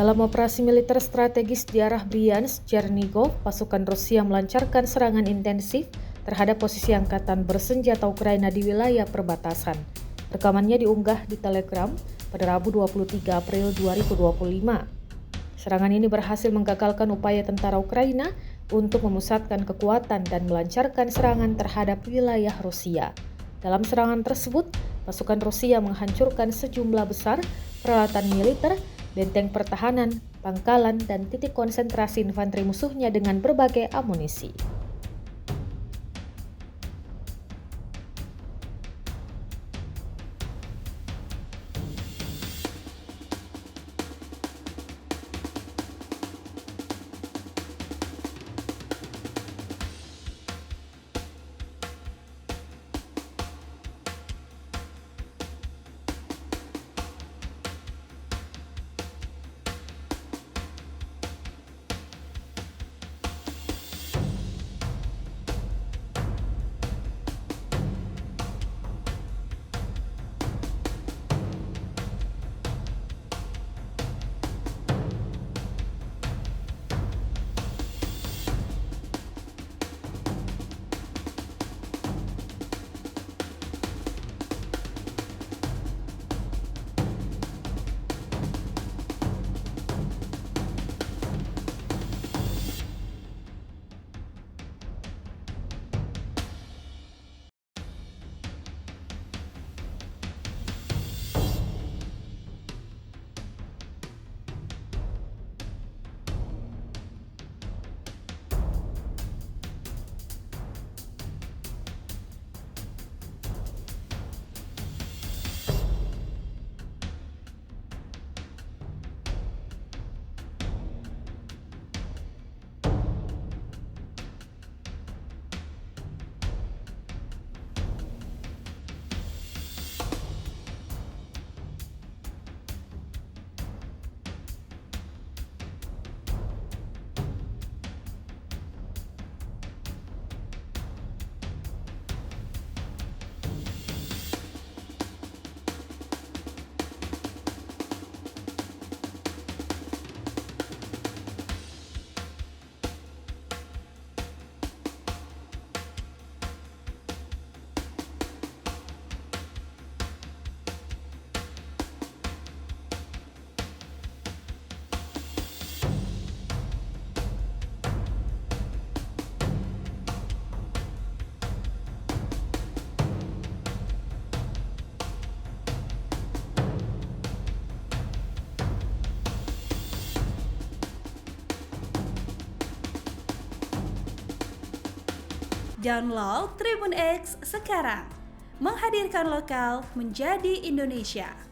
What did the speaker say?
Dalam operasi militer strategis di arah Bryansk-Chernigov, pasukan Rusia melancarkan serangan intensif terhadap posisi Angkatan Bersenjata Ukraina di wilayah perbatasan. Rekamannya diunggah di Telegram pada Rabu 23 April 2025. Serangan ini berhasil menggagalkan upaya tentara Ukraina untuk memusatkan kekuatan dan melancarkan serangan terhadap wilayah Rusia. Dalam serangan tersebut, pasukan Rusia menghancurkan sejumlah besar peralatan militer, benteng pertahanan, pangkalan, dan titik konsentrasi infanteri musuhnya dengan berbagai amunisi. Download Tribun X sekarang, menghadirkan lokal menjadi Indonesia.